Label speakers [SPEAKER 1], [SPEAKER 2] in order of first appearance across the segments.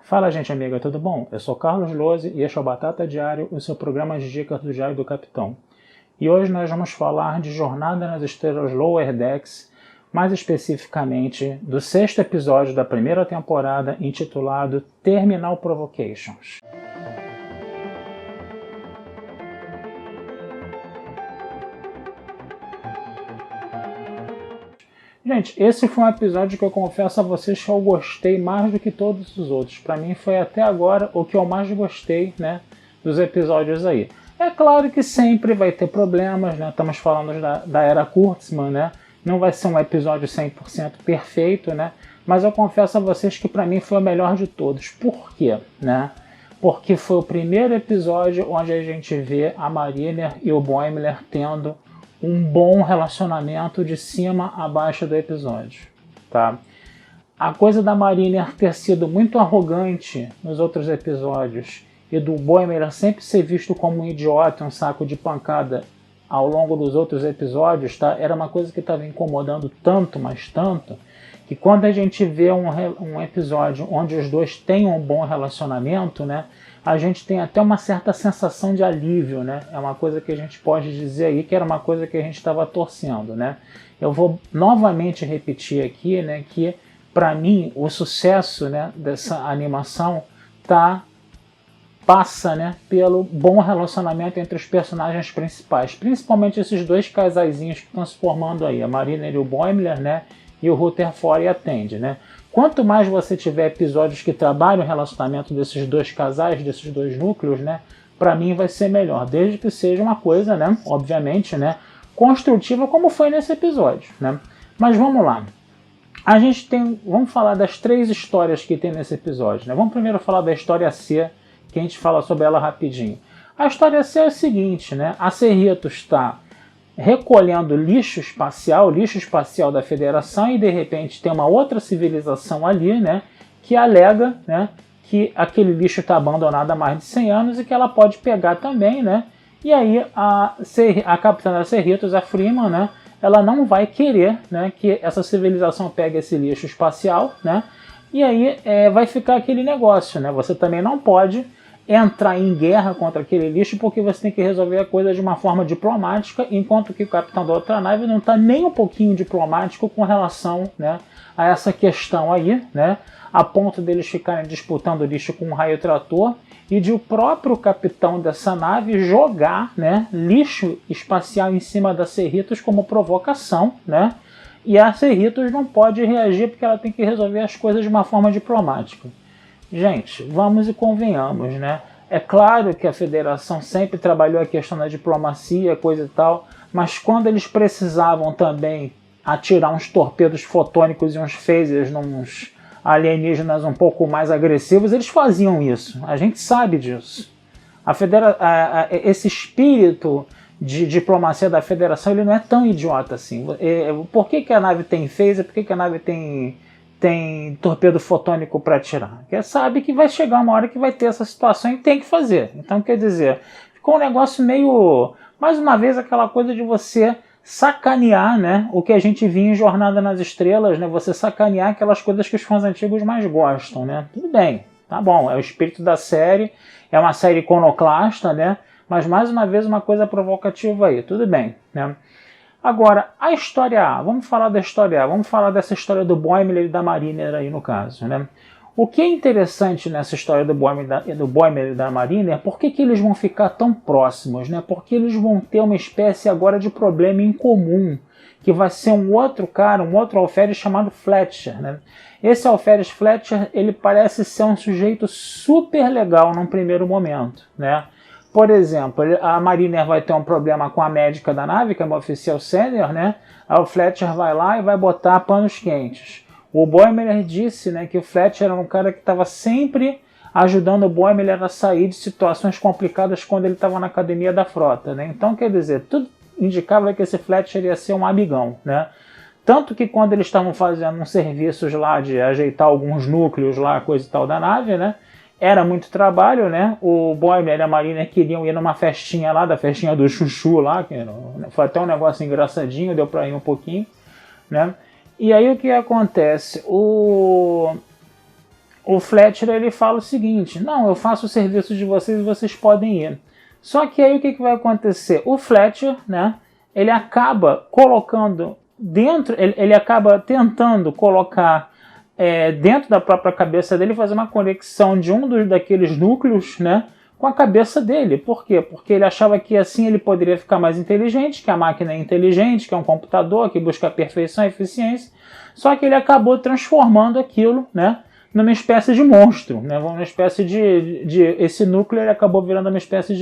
[SPEAKER 1] Fala, gente amiga, tudo bom? Eu sou Carlos Lose e este é o Batata Diário, o seu programa de dicas do Diário do Capitão. E hoje nós vamos falar de Jornada nas Estrelas Lower Decks, mais especificamente do 6º episódio da primeira temporada, intitulado Terminal Provocations. Gente, esse foi um episódio que eu confesso a vocês que eu gostei mais do que todos os outros. Para mim foi até agora o que eu mais gostei, né, dos episódios aí. É claro que sempre vai ter problemas, né? Estamos falando da era Kurtzman, né? Não vai ser um episódio 100% perfeito, né? Mas eu confesso a vocês que para mim foi o melhor de todos. Por quê, né? Porque foi o primeiro episódio onde a gente vê a Mariner e o Boimler tendo um bom relacionamento de cima a baixo do episódio, tá? A coisa da Mariner ter sido muito arrogante nos outros episódios e do Boimler sempre ser visto como um idiota, um saco de pancada ao longo dos outros episódios, tá? Era uma coisa que estava incomodando tanto, mas tanto, que quando a gente vê um episódio onde os dois têm um bom relacionamento, né, a gente tem até uma certa sensação de alívio, né? É uma coisa que a gente pode dizer aí que era uma coisa que a gente estava torcendo, né? Eu vou novamente repetir aqui, né, que para mim o sucesso, né, dessa animação passa, né, pelo bom relacionamento entre os personagens principais, principalmente esses dois casaizinhos que estão se formando aí, a Mariner e o Boimler, né, e o Rutherford e a Tendi, né? Quanto mais você tiver episódios que trabalham o relacionamento desses dois casais, desses dois núcleos, né, para mim vai ser melhor, desde que seja uma coisa, né, obviamente, né, construtiva como foi nesse episódio, né? Mas vamos lá. Vamos falar das 3 histórias que tem nesse episódio, né? Vamos primeiro falar da história C, que a gente fala sobre ela rapidinho. A história C é o seguinte, né? A Cerritos está recolhendo lixo espacial da Federação, e de repente tem uma outra civilização ali, né, que alega, né, que aquele lixo está abandonado há mais de 100 anos e que ela pode pegar também, né? E aí a capitã da Cerritos, a Freeman, né, ela não vai querer, né, que essa civilização pegue esse lixo espacial, né? E aí vai ficar aquele negócio, né? Você também não pode entrar em guerra contra aquele lixo porque você tem que resolver a coisa de uma forma diplomática, enquanto que o capitão da outra nave não está nem um pouquinho diplomático com relação, né, a essa questão aí, né, a ponto deles ficarem disputando lixo com um raio trator e de o próprio capitão dessa nave jogar, né, lixo espacial em cima da Cerritos como provocação, né, e a Cerritos não pode reagir porque ela tem que resolver as coisas de uma forma diplomática. Gente, vamos e convenhamos, né? É claro que a Federação sempre trabalhou a questão da diplomacia, coisa e tal, mas quando eles precisavam também atirar uns torpedos fotônicos e uns phasers nos alienígenas um pouco mais agressivos, eles faziam isso. A gente sabe disso. Esse espírito de diplomacia da Federação, ele não é tão idiota assim. Por que a nave tem phaser? Por que a nave tem torpedo fotônico para atirar? Porque sabe que vai chegar uma hora que vai ter essa situação e tem que fazer. Então, quer dizer, ficou um negócio meio, mais uma vez, aquela coisa de você sacanear, né, o que a gente via em Jornada nas Estrelas, né, você sacanear aquelas coisas que os fãs antigos mais gostam, né? Tudo bem, tá bom, é o espírito da série, é uma série iconoclasta, né? Mas mais uma vez uma coisa provocativa aí, tudo bem, né? Agora, a história A, vamos falar da história A, vamos falar dessa história do Boimler e da Mariner aí no caso, né? O que é interessante nessa história do Boimler e da Mariner, por que eles vão ficar tão próximos, né? Porque eles vão ter uma espécie agora de problema em comum, que vai ser um outro cara, um outro alferes chamado Fletcher, né? Esse alferes Fletcher, ele parece ser um sujeito super legal num primeiro momento, né? Por exemplo, a Mariner vai ter um problema com a médica da nave, que é uma oficial sênior, né? Aí o Fletcher vai lá e vai botar panos quentes. O Boimler disse, né, que o Fletcher era um cara que estava sempre ajudando o Boimler a sair de situações complicadas quando ele estava na academia da frota, né? Então, quer dizer, tudo indicava que esse Fletcher ia ser um amigão, né? Tanto que quando eles estavam fazendo uns serviços lá de ajeitar alguns núcleos lá, coisa e tal da nave, né? Era muito trabalho, né? O Boimler e a Mariner queriam ir numa festinha lá, da festinha do Chuchu lá, que foi até um negócio engraçadinho, deu pra ir um pouquinho, né? E aí o que acontece? o Fletcher ele fala o seguinte: não, eu faço o serviço de vocês e vocês podem ir. Só que aí o que vai acontecer? O Fletcher, né, ele acaba colocando dentro, ele acaba tentando colocar dentro da própria cabeça dele, fazer uma conexão de daqueles núcleos, né, com a cabeça dele. Por quê? Porque ele achava que assim ele poderia ficar mais inteligente, que a máquina é inteligente, que é um computador, que busca perfeição e eficiência. Só que ele acabou transformando aquilo, né, numa espécie de monstro, né, uma espécie esse núcleo ele acabou virando uma espécie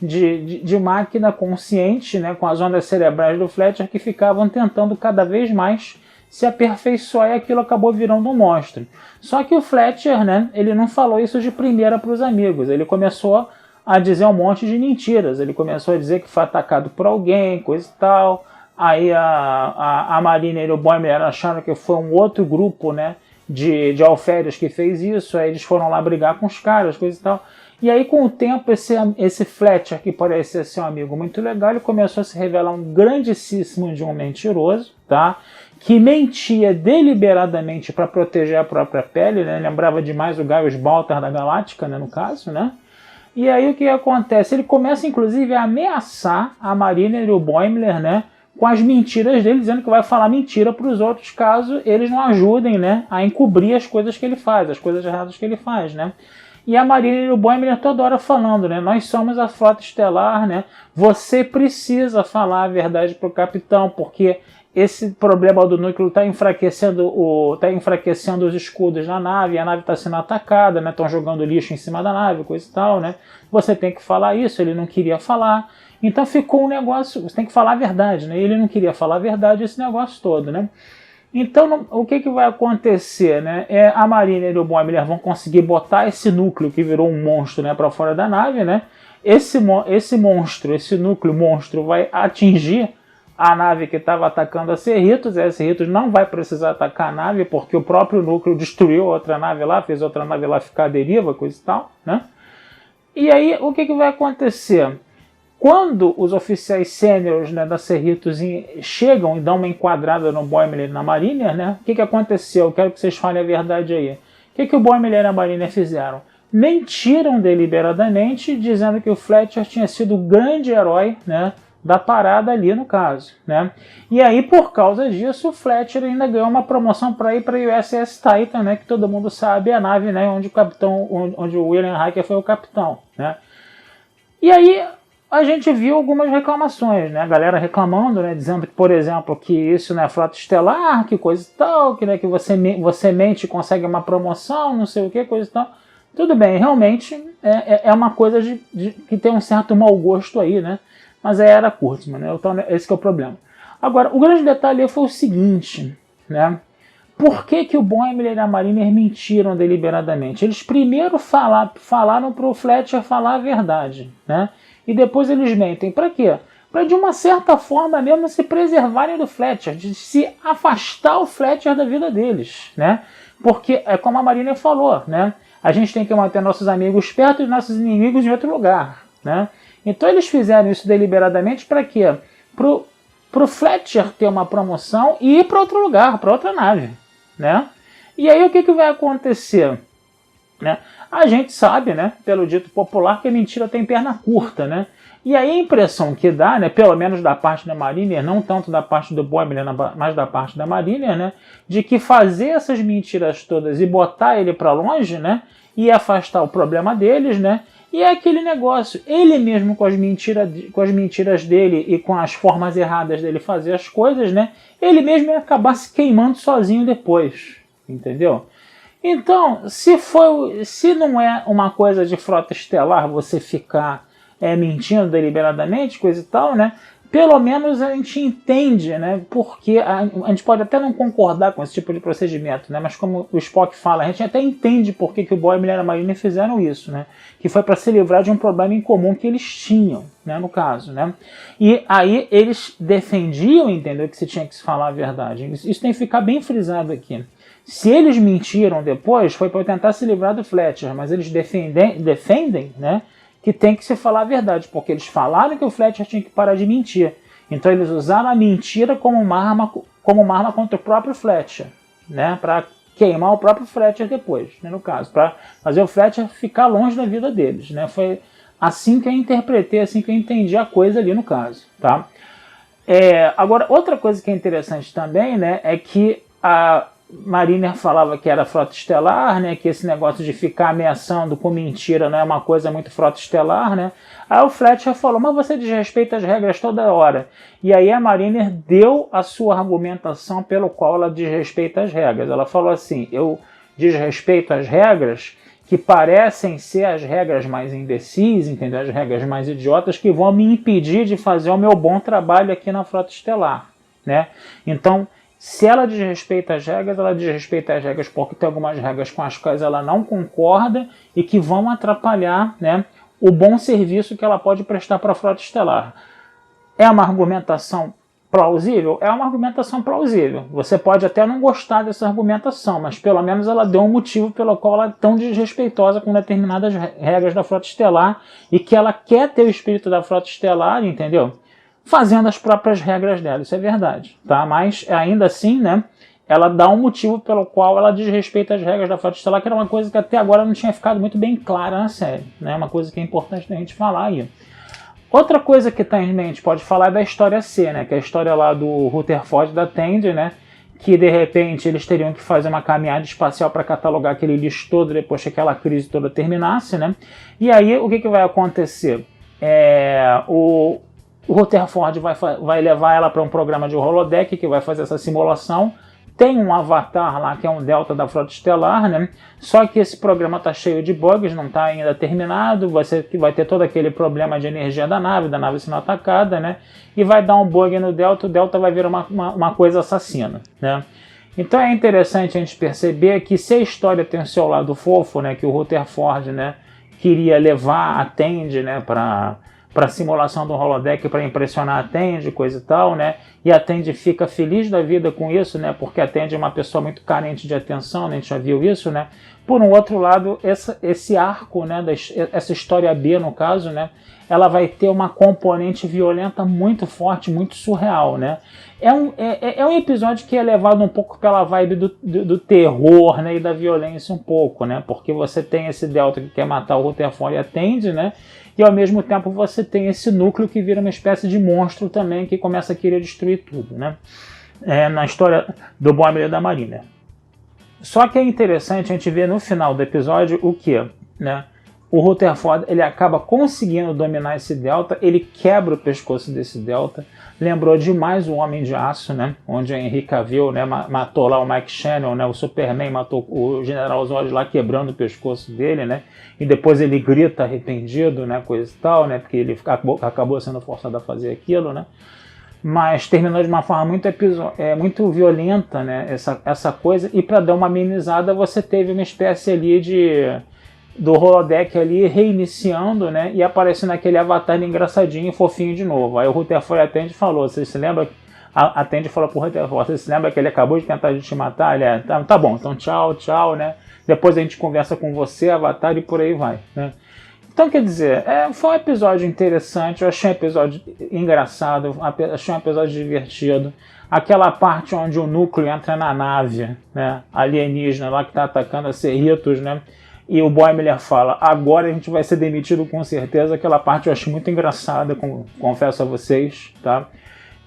[SPEAKER 1] de máquina consciente, né, com as ondas cerebrais do Fletcher que ficavam tentando cada vez mais se aperfeiçoar, e aquilo acabou virando um monstro. Só que o Fletcher, né, ele não falou isso de primeira para os amigos, ele começou a dizer um monte de mentiras, ele começou a dizer que foi atacado por alguém, coisa e tal. Aí a Marina e o Boimler acharam que foi um outro grupo, né, de alferes que fez isso, aí eles foram lá brigar com os caras, coisa e tal. E aí, com o tempo, esse Fletcher, que parecia ser um amigo muito legal, ele começou a se revelar um grandíssimo de um mentiroso, tá? Que mentia deliberadamente para proteger a própria pele, né? Lembrava demais o Gaius Baltar da Galáctica, né, no caso, né? E aí o que acontece? Ele começa, inclusive, a ameaçar a Mariner e o Boimler, né, com as mentiras dele, dizendo que vai falar mentira para os outros caso eles não ajudem, né, a encobrir as coisas que ele faz, as coisas erradas que ele faz, né? E a Mariner e o Boimler toda hora falando, né? Nós somos a frota estelar, né? Você precisa falar a verdade para o capitão, porque esse problema do núcleo está enfraquecendo os escudos na nave, a nave está sendo atacada, né? Estão jogando lixo em cima da nave, coisa e tal, né? Você tem que falar isso, ele não queria falar. Então ficou um negócio, você tem que falar a verdade, né? Ele não queria falar a verdade, esse negócio todo, né? Então, o que vai acontecer, né? A Mariner e o Boimler vão conseguir botar esse núcleo que virou um monstro, né, para fora da nave, né? Esse núcleo monstro vai atingir a nave que estava atacando a Cerritos. A Cerritos não vai precisar atacar a nave, porque o próprio núcleo destruiu outra nave lá, fez outra nave lá ficar à deriva, coisa e tal, né? E aí, o que vai acontecer? Quando os oficiais sêniores, né, da Cerritos chegam e dão uma enquadrada no Boimler e na Mariner, né, o que aconteceu? Eu quero que vocês falem a verdade aí. O que o Boimler e a Mariner fizeram? Mentiram deliberadamente, dizendo que o Fletcher tinha sido o grande herói, né, da parada ali no caso, né? E aí, por causa disso, o Fletcher ainda ganhou uma promoção para ir para a USS Titan, né, que todo mundo sabe, a nave, né, onde o William Riker foi o capitão, né? E aí a gente viu algumas reclamações, né? A galera reclamando, né? Dizendo que, por exemplo, que isso não é frota estelar, que coisa e tal, que, né, que você mente e consegue uma promoção, não sei o que, coisa e tal. Tudo bem, realmente é uma coisa que tem um certo mau gosto aí, né? Mas era Kurtzman, né? Então, esse que é o problema. Agora, o grande detalhe foi o seguinte, né? Por que o Boimler e a Mariner mentiram deliberadamente? Eles primeiro falaram para o Fletcher falar a verdade, né? E depois eles mentem. Para quê? Para, de uma certa forma mesmo, se preservarem do Fletcher, de se afastar o Fletcher da vida deles, né? Porque, é como a Mariner falou, né? A gente tem que manter nossos amigos perto e nossos inimigos em outro lugar, né? Então eles fizeram isso deliberadamente para quê? Pro Fletcher ter uma promoção e ir para outro lugar, para outra nave, né? E aí o que vai acontecer? Né? A gente sabe, né, pelo dito popular, que a mentira tem perna curta, né? E aí a impressão que dá, né, pelo menos da parte da Mariner, não tanto da parte do Boimler, mas da parte da Mariner, né, de que fazer essas mentiras todas e botar ele para longe, né, e afastar o problema deles, né? E é aquele negócio, ele mesmo com as mentiras dele e com as formas erradas dele fazer as coisas, né? Ele mesmo ia acabar se queimando sozinho depois, entendeu? Então, se não é uma coisa de frota estelar você ficar mentindo deliberadamente, coisa e tal, né? Pelo menos a gente entende, né? Porque a gente pode até não concordar com esse tipo de procedimento, né? Mas como o Spock fala, a gente até entende por que o Boimler e a Mariner fizeram isso, né? Que foi para se livrar de um problema em comum que eles tinham, né? No caso, né? E aí eles defendiam, entendeu? Que se tinha que se falar a verdade. Isso tem que ficar bem frisado aqui. Se eles mentiram depois, foi para tentar se livrar do Fletcher, mas eles defendem, né? Que tem que se falar a verdade, porque eles falaram que o Fletcher tinha que parar de mentir. Então eles usaram a mentira como uma arma contra o próprio Fletcher, né? Para queimar o próprio Fletcher depois, né, no caso, para fazer o Fletcher ficar longe da vida deles, né? Foi assim que eu interpretei, assim que eu entendi a coisa ali no caso, tá? Agora, outra coisa que é interessante também, né, é que a Mariner falava que era frota estelar, né, que esse negócio de ficar ameaçando com mentira não é uma coisa muito frota estelar, né? Aí o Fletcher falou, mas você desrespeita as regras toda hora. E aí a Mariner deu a sua argumentação pelo qual ela desrespeita as regras. Ela falou assim, eu desrespeito as regras que parecem ser as regras mais imbecis, entendeu? As regras mais idiotas que vão me impedir de fazer o meu bom trabalho aqui na frota estelar, né? Então, se ela desrespeita as regras, ela desrespeita as regras porque tem algumas regras com as quais ela não concorda e que vão atrapalhar, né, o bom serviço que ela pode prestar para a frota estelar. É uma argumentação plausível? É uma argumentação plausível. Você pode até não gostar dessa argumentação, mas pelo menos ela deu um motivo pelo qual ela é tão desrespeitosa com determinadas regras da frota estelar e que ela quer ter o espírito da frota estelar, entendeu? Fazendo as próprias regras dela, isso é verdade, tá? Mas ainda assim, né, ela dá um motivo pelo qual ela desrespeita as regras da frota estelar, que era uma coisa que até agora não tinha ficado muito bem clara na série, né? Uma coisa que é importante a gente falar aí. Outra coisa que tá em mente, pode falar, é da história C, né, que é a história lá do Rutherford e da Tandy, né, que de repente eles teriam que fazer uma caminhada espacial para catalogar aquele lixo todo depois que aquela crise toda terminasse, né? E aí o que vai acontecer? O Rutherford vai levar ela para um programa de holodeck que vai fazer essa simulação. Tem um avatar lá que é um delta da frota estelar, né? Só que esse programa está cheio de bugs, não está ainda terminado. Vai ter todo aquele problema de energia da nave sendo atacada, né? E vai dar um bug no delta, o delta vai virar uma coisa assassina, né? Então é interessante a gente perceber que se a história tem o seu lado fofo, né? Que o Rutherford, né, queria levar a Tandy, né, para a simulação do holodeck para impressionar a Tandy, coisa e tal, né? E a Tandy fica feliz da vida com isso, né? Porque a Tandy é uma pessoa muito carente de atenção, né? A gente já viu isso, né? Por um outro lado, esse arco, né? Essa história B, no caso, né? Ela vai ter uma componente violenta muito forte, muito surreal, né? É um episódio que é levado um pouco pela vibe do terror, né? E da violência um pouco, né? Porque você tem esse Delta que quer matar o Rutherford e a Tandy, né? E ao mesmo tempo você tem esse núcleo que vira uma espécie de monstro também, que começa a querer destruir tudo, né? Na história do Boimler e da Mariner. Só que é interessante a gente ver no final do episódio o que, né? O Rutherford, ele acaba conseguindo dominar esse Delta, ele quebra o pescoço desse Delta. Lembrou demais o Homem de Aço, né? Onde a Henry Cavill, né, matou lá o Mike Shannon, né? O Superman matou o General Zod lá quebrando o pescoço dele, né? E depois ele grita arrependido, né? Coisa e tal, né? Porque ele acabou sendo forçado a fazer aquilo, né? Mas terminou de uma forma muito violenta, né? Essa coisa. E para dar uma amenizada, você teve uma espécie ali do holodeck ali reiniciando, né, e aparecendo aquele avatar engraçadinho e fofinho de novo. Aí o Rutherford e a Tandy falou, você se lembra? A Tandy falou pro Rutherford, você se lembra que ele acabou de tentar te matar? Ele tá bom, então tchau, né, depois a gente conversa com você, avatar, e por aí vai, né. Então, quer dizer, foi um episódio interessante, eu achei um episódio engraçado, achei um episódio divertido. Aquela parte onde o núcleo entra na nave, né, alienígena lá que tá atacando a Cerritos, né, e o Boimler fala, agora a gente vai ser demitido com certeza. Aquela parte eu achei muito engraçada, confesso a vocês, tá?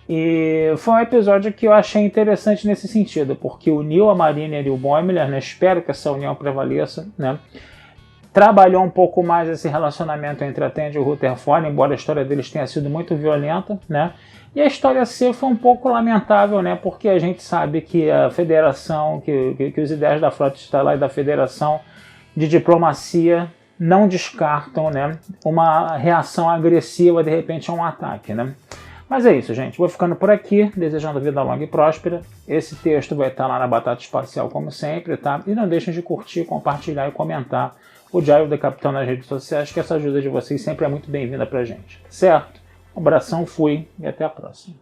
[SPEAKER 1] E foi um episódio que eu achei interessante nesse sentido, porque uniu a Mariner e o Boimler, né? Espero que essa união prevaleça, né? Trabalhou um pouco mais esse relacionamento entre a Tandy e o Rutherford, embora a história deles tenha sido muito violenta, né? E a história C foi um pouco lamentável, né? Porque a gente sabe que a Federação, que os ideais da Frota Estelar e da Federação de diplomacia não descartam, né, uma reação agressiva de repente a um ataque, né? Mas é isso, gente. Vou ficando por aqui, desejando vida longa e próspera. Esse texto vai estar lá na Batata Espacial, como sempre, tá? E não deixem de curtir, compartilhar e comentar o Diário do Capitão nas redes sociais, que essa ajuda de vocês sempre é muito bem-vinda pra gente. Certo? Um abração, fui e até a próxima.